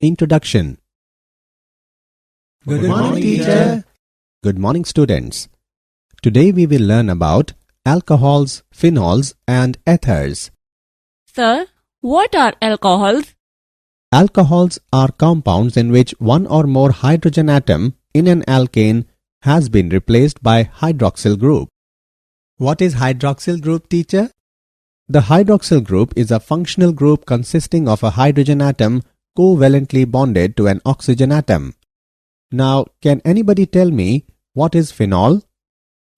Introduction. Good morning, teacher. Good morning, students. Today we will learn about alcohols, phenols and ethers. Sir, what are alcohols? Alcohols are compounds in which one or more hydrogen atom in an alkane has been replaced by hydroxyl group. What is hydroxyl group, teacher? The hydroxyl group is a functional group consisting of a hydrogen atom covalently bonded to an oxygen atom. Now, can anybody tell me what is phenol?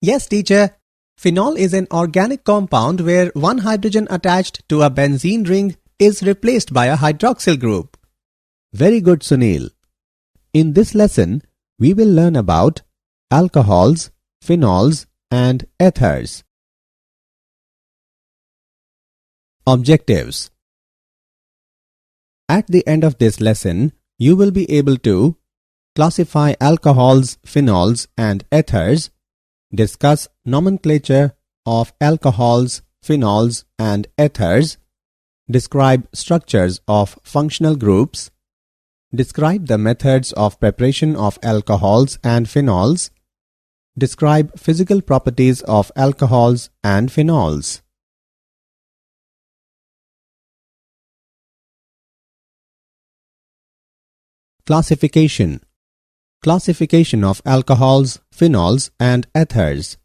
Yes, teacher. Phenol is an organic compound where one hydrogen attached to a benzene ring is replaced by a hydroxyl group. Very good, Sunil. In this lesson, we will learn about alcohols, phenols and ethers. Objectives. At the end of this lesson, you will be able to classify alcohols, phenols and ethers, discuss nomenclature of alcohols, phenols and ethers, describe structures of functional groups, describe the methods of preparation of alcohols and phenols, describe physical properties of alcohols and phenols. Classification. Classification of alcohols, phenols and ethers.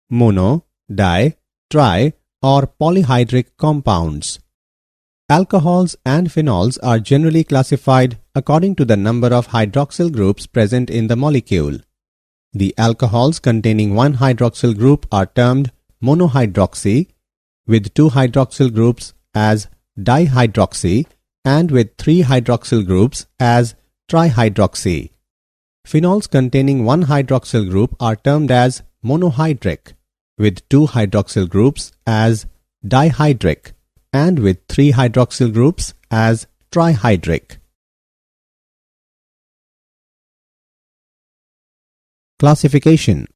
Mono, di, tri or polyhydric compounds. Alcohols and phenols are generally classified according to the number of hydroxyl groups present in the molecule. The alcohols containing one hydroxyl group are termed monohydroxy, with two hydroxyl groups as dihydroxy and with three hydroxyl groups as trihydroxy. Phenols containing one hydroxyl group are termed as monohydric, with two hydroxyl groups as dihydric and with three hydroxyl groups as trihydric. Classification.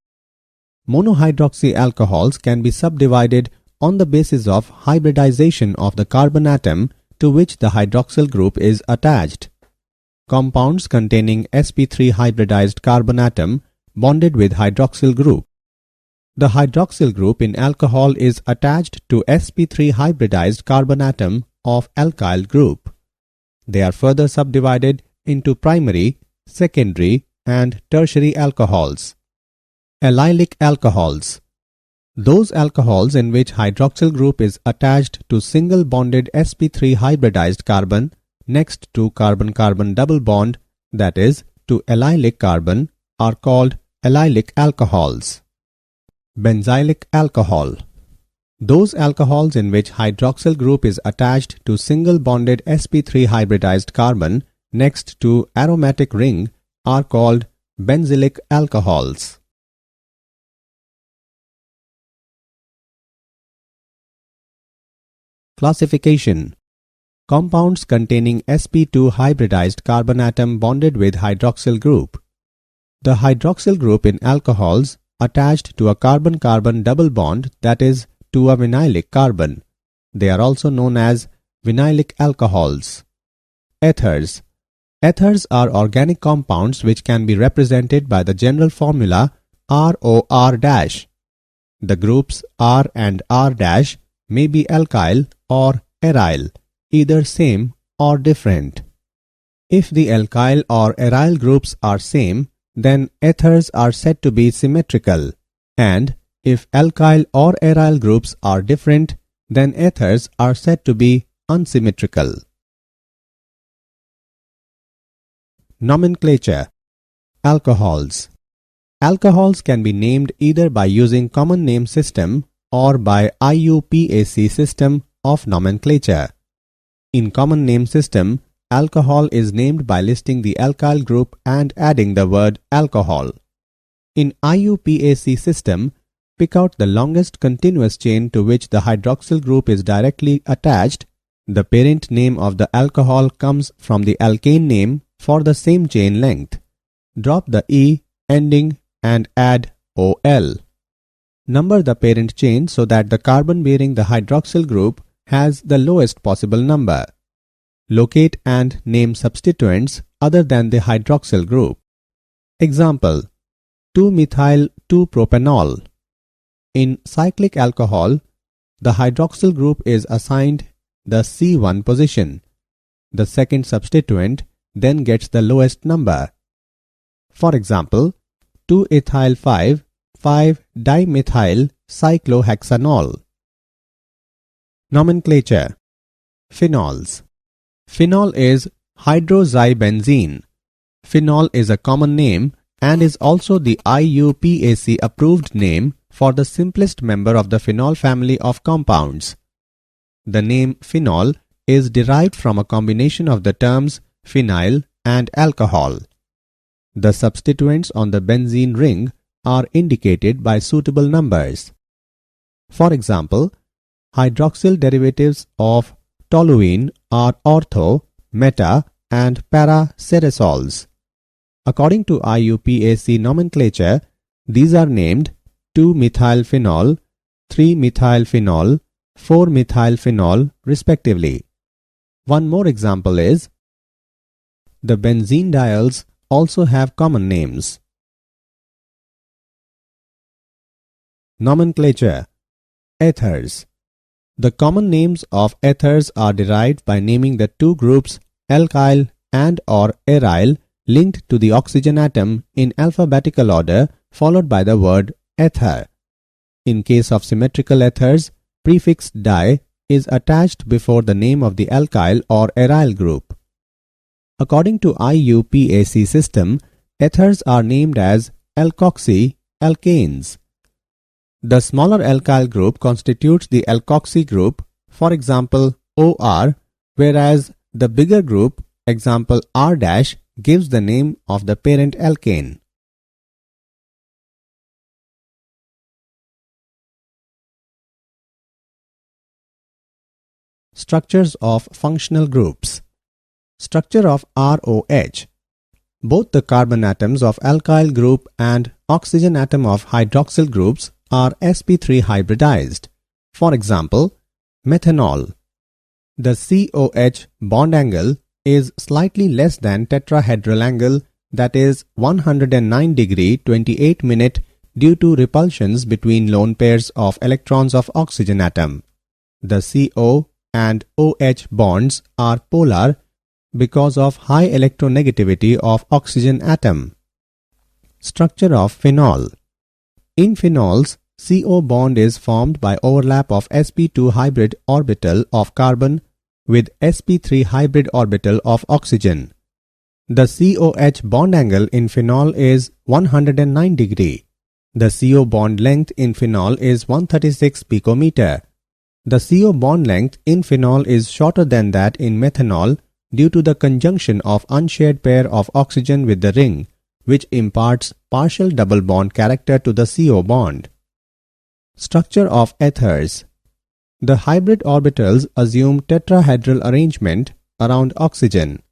Monohydroxy alcohols can be subdivided on the basis of hybridization of the carbon atom to which the hydroxyl group is attached. Compounds containing sp3 hybridized carbon atom bonded with hydroxyl group. The hydroxyl group in alcohol is attached to sp3 hybridized carbon atom of alkyl group. They are further subdivided into primary, secondary and tertiary alcohols. Allylic alcohols. Those alcohols in which hydroxyl group is attached to single bonded sp3 hybridized carbon next to carbon-carbon double bond, that is, to allylic carbon, are called allylic alcohols. Benzylic alcohol. Those alcohols in which hydroxyl group is attached to single bonded sp3 hybridized carbon next to aromatic ring are called benzylic alcohols. Classification. Compounds containing sp2 hybridized carbon atom bonded with hydroxyl group. The hydroxyl group in alcohols attached to a carbon-carbon double bond, that is, to a vinylic carbon. They are also known as vinylic alcohols. Ethers. Ethers are organic compounds which can be represented by the general formula ROR-. The groups R and R- may be alkyl or aryl, either same or different. If the alkyl or aryl groups are same, then ethers are said to be symmetrical, and if alkyl or aryl groups are different, then ethers are said to be unsymmetrical. Nomenclature. Alcohols. Alcohols can be named either by using common name system or by IUPAC system of nomenclature. In common name system, alcohol is named by listing the alkyl group and adding the word alcohol. In IUPAC system, pick out the longest continuous chain to which the hydroxyl group is directly attached. The parent name of the alcohol comes from the alkane name for the same chain length. Drop the E ending and add OL. Number the parent chain so that the carbon bearing the hydroxyl group has the lowest possible number. Locate and name substituents other than the hydroxyl group. Example: 2-methyl-2-propanol. In cyclic alcohol, the hydroxyl group is assigned the C1 position. The second substituent then gets the lowest number. For example, 2-ethyl-5,5-dimethyl-cyclohexanol. Nomenclature. Phenols. Phenol is hydroxybenzene. Phenol is a common name and is also the IUPAC approved name for the simplest member of the phenol family of compounds. The name phenol is derived from a combination of the terms phenyl and alcohol. The substituents on the benzene ring are indicated by suitable numbers. For example, hydroxyl derivatives of toluene are ortho, meta, and para-ceresols. According to IUPAC nomenclature, these are named 2-methylphenol, 3-methylphenol, 4-methylphenol respectively. One more example is the benzene diols also have common names. Nomenclature. Ethers. The common names of ethers are derived by naming the two groups alkyl and or aryl linked to the oxygen atom in alphabetical order followed by the word ether. In case of symmetrical ethers, prefix di is attached before the name of the alkyl or aryl group. According to IUPAC system, ethers are named as alkoxy alkanes. The smaller alkyl group constitutes the alkoxy group, for example OR, whereas the bigger group, example R-, gives the name of the parent alkane. Structures of functional groups. Structure of ROH. Both the carbon atoms of alkyl group and oxygen atom of hydroxyl groups are sp3 hybridized. For example, methanol. The COH bond angle is slightly less than tetrahedral angle, that is 109 degree 28 minute, due to repulsions between lone pairs of electrons of oxygen atom. The CO and OH bonds are polar because of high electronegativity of oxygen atom. Structure of phenol. In phenols, CO bond is formed by overlap of sp2 hybrid orbital of carbon with sp3 hybrid orbital of oxygen. The COH bond angle in phenol is 109 degree. The CO bond length in phenol is 136 picometer. The CO bond length in phenol is shorter than that in methanol due to the conjunction of unshared pair of oxygen with the ring, which imparts partial double bond character to the CO bond. Structure of ethers. The hybrid orbitals assume tetrahedral arrangement around oxygen.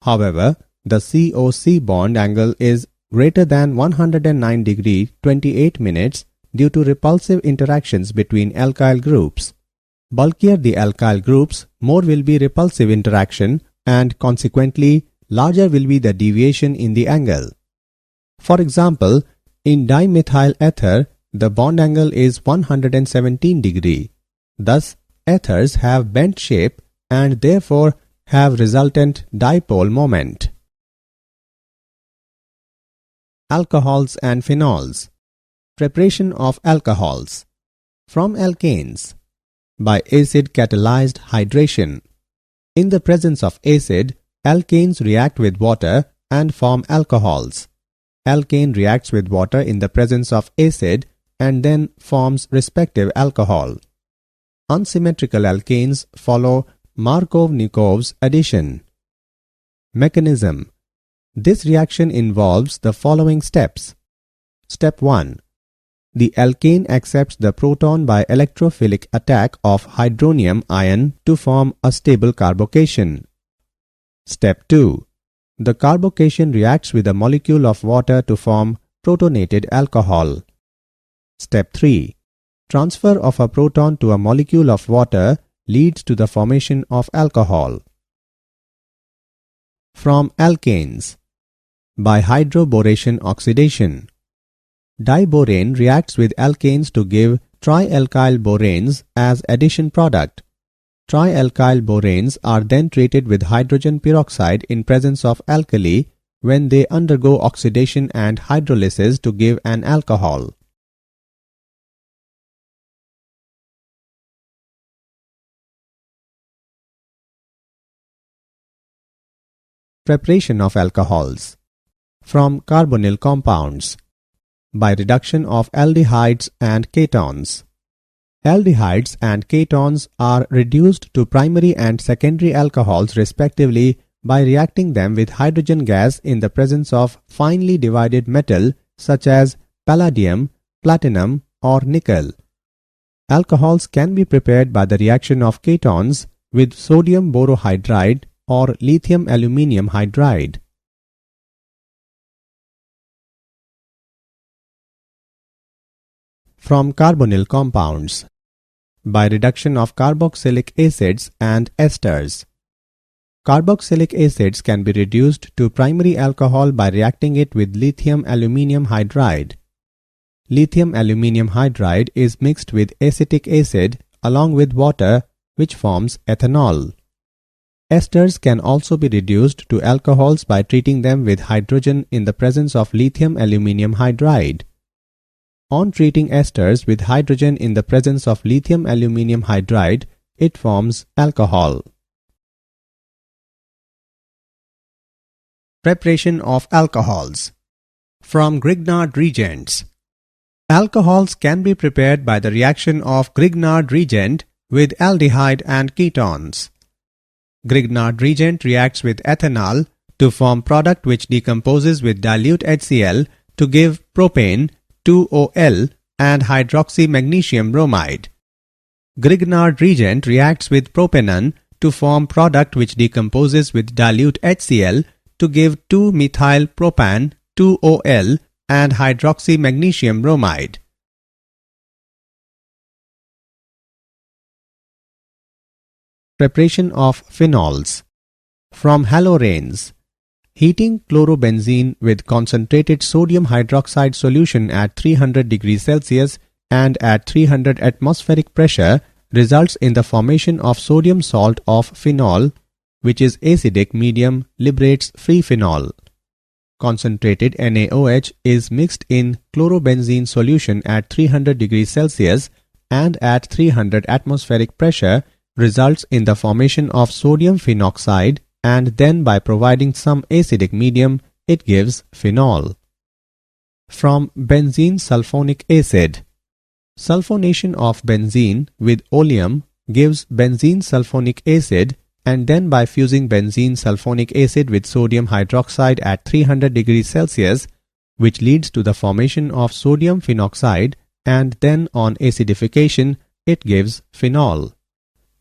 However, the COC bond angle is greater than 109 degree 28 minutes due to repulsive interactions between alkyl groups. Bulkier the alkyl groups, more will be repulsive interaction, and consequently larger will be the deviation in the angle. For example, in dimethyl ether, the bond angle is 117 degree. Thus, ethers have bent shape and therefore have resultant dipole moment. Alcohols and phenols. Preparation of alcohols. From alkanes. By acid catalyzed hydration. In the presence of acid, alkanes react with water and form alcohols. Alkane reacts with water in the presence of acid and then forms respective alcohol. Unsymmetrical alkanes follow Markov-Nikov's addition. Mechanism. This reaction involves the following steps. Step 1. The alkane accepts the proton by electrophilic attack of hydronium ion to form a stable carbocation. Step 2. The carbocation reacts with a molecule of water to form protonated alcohol. Step 3. Transfer of a proton to a molecule of water leads to the formation of alcohol. From alkanes. By hydroboration oxidation. Diborane reacts with alkanes to give trialkyl boranes as addition product. Trialkyl boranes are then treated with hydrogen peroxide in presence of alkali when they undergo oxidation and hydrolysis to give an alcohol. Preparation of alcohols. From carbonyl compounds. By reduction of aldehydes and ketones. Aldehydes and ketones are reduced to primary and secondary alcohols respectively by reacting them with hydrogen gas in the presence of finely divided metal such as palladium, platinum or nickel. Alcohols can be prepared by the reaction of ketones with sodium borohydride or lithium aluminium hydride. From carbonyl compounds. By reduction of carboxylic acids and esters. Carboxylic acids can be reduced to primary alcohol by reacting it with lithium aluminium hydride. Lithium aluminium hydride is mixed with acetic acid along with water, which forms ethanol. Esters can also be reduced to alcohols by treating them with hydrogen in the presence of lithium aluminium hydride. On treating esters with hydrogen in the presence of lithium aluminium hydride, it forms alcohol. Preparation of alcohols. From Grignard reagents. Alcohols can be prepared by the reaction of Grignard reagent with aldehyde and ketones. Grignard reagent reacts with ethanol to form product which decomposes with dilute HCl to give propane, 2OL and hydroxymagnesium bromide. Grignard reagent reacts with propanon to form product which decomposes with dilute HCl to give 2-methyl-propan, 2OL and hydroxymagnesium bromide. Preparation of phenols. From haloranes. Heating chlorobenzene with concentrated sodium hydroxide solution at 300 degrees Celsius and at 300 atmospheric pressure results in the formation of sodium salt of phenol, which is acidic medium, liberates free phenol. Concentrated NaOH is mixed in chlorobenzene solution at 300 degrees Celsius and at 300 atmospheric pressure results in the formation of sodium phenoxide, and then by providing some acidic medium, it gives phenol. From benzene sulfonic acid. Sulfonation of benzene with oleum gives benzene sulfonic acid, and then by fusing benzene sulfonic acid with sodium hydroxide at 300 degrees Celsius, which leads to the formation of sodium phenoxide, and then on acidification, it gives phenol.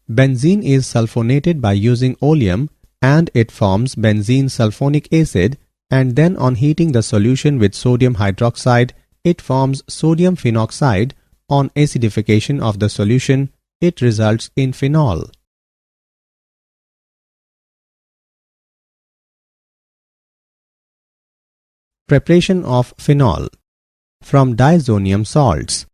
Benzene is sulfonated by using oleum, and it forms benzene sulfonic acid, and then on heating the solution with sodium hydroxide, it forms sodium phenoxide. On acidification of the solution, it results in phenol. Preparation of phenol. From diazonium salts.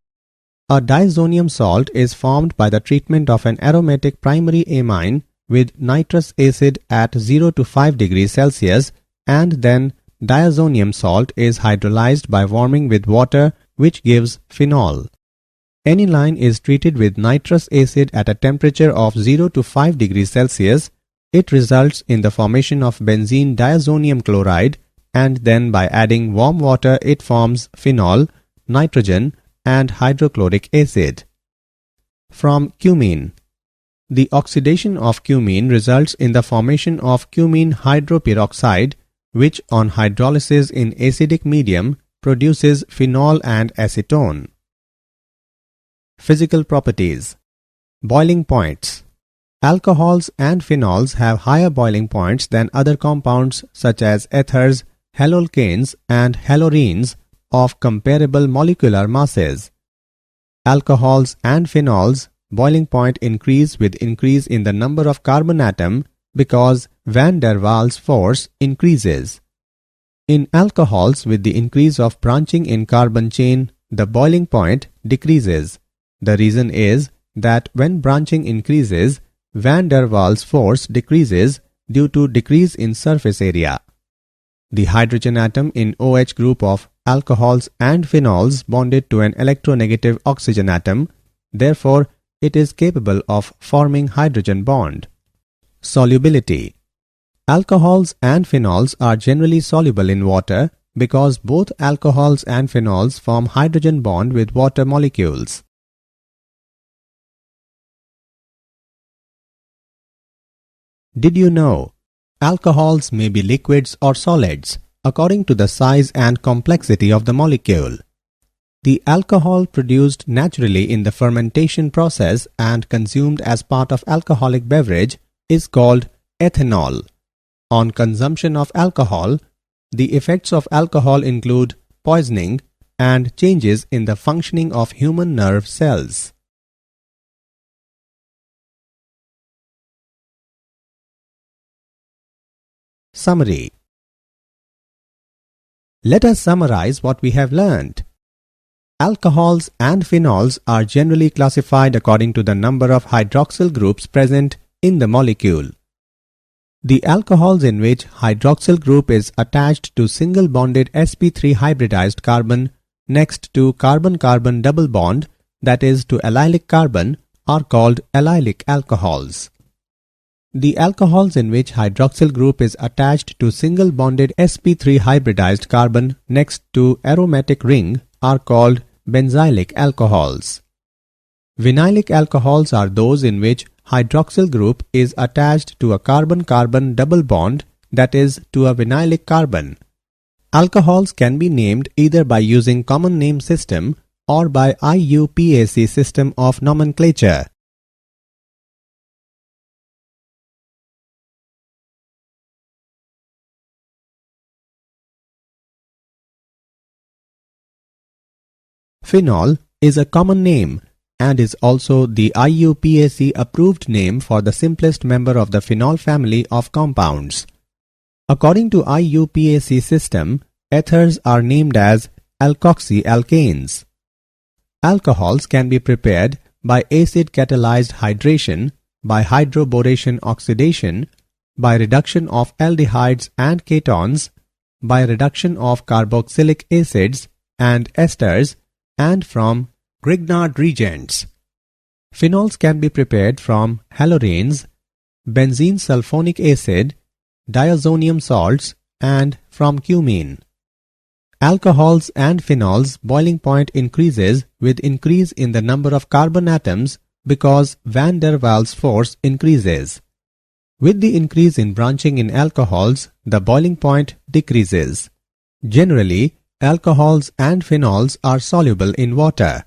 A diazonium salt is formed by the treatment of an aromatic primary amine with nitrous acid at 0 to 5 degrees Celsius, and then diazonium salt is hydrolyzed by warming with water, which gives phenol. Aniline is treated with nitrous acid at a temperature of 0 to 5 degrees Celsius. It results in the formation of benzene diazonium chloride, and then by adding warm water it forms phenol, nitrogen and hydrochloric acid. From cumene. The oxidation of cumene results in the formation of cumene hydroperoxide, which on hydrolysis in acidic medium produces phenol and acetone. Physical properties. Boiling points. Alcohols and phenols have higher boiling points than other compounds such as ethers, halolcanes and halorenes of comparable molecular masses. Alcohols and phenols boiling point increase with increase in the number of carbon atom because van der Waals force increases. In alcohols, with the increase of branching in carbon chain, the boiling point decreases. The reason is that when branching increases, van der Waals force decreases due to decrease in surface area. The hydrogen atom in OH group of alcohols and phenols bonded to an electronegative oxygen atom, therefore it is capable of forming hydrogen bond. Solubility. Alcohols and phenols are generally soluble in water because both alcohols and phenols form hydrogen bond with water molecules. Did you know? Alcohols may be liquids or solids according to the size and complexity of the molecule. The alcohol produced naturally in the fermentation process and consumed as part of alcoholic beverage is called ethanol. On consumption of alcohol, the effects of alcohol include poisoning and changes in the functioning of human nerve cells. Summary. Let us summarize what we have learned. Alcohols and phenols are generally classified according to the number of hydroxyl groups present in the molecule. The alcohols in which hydroxyl group is attached to single bonded sp3 hybridized carbon next to carbon-carbon double bond, that is to allylic carbon, are called allylic alcohols. The alcohols in which hydroxyl group is attached to single bonded sp3 hybridized carbon next to aromatic ring are called benzylic alcohols. Vinylic alcohols are those in which hydroxyl group is attached to a carbon-carbon double bond, that is to a vinylic carbon. Alcohols can be named either by using common name system or by IUPAC system of nomenclature. Phenol is a common name and is also the IUPAC approved name for the simplest member of the phenol family of compounds. According to IUPAC system, ethers are named as alkoxyalkanes. Alcohols can be prepared by acid catalyzed hydration, by hydroboration oxidation, by reduction of aldehydes and ketones, by reduction of carboxylic acids and esters, and from Grignard reagents. Phenols can be prepared from haloranes, benzene sulfonic acid, diazonium salts, and from cumene. Alcohols and phenols boiling point increases with increase in the number of carbon atoms because van der Waals force increases. With the increase in branching in alcohols, the boiling point decreases. Generally, alcohols and phenols are soluble in water.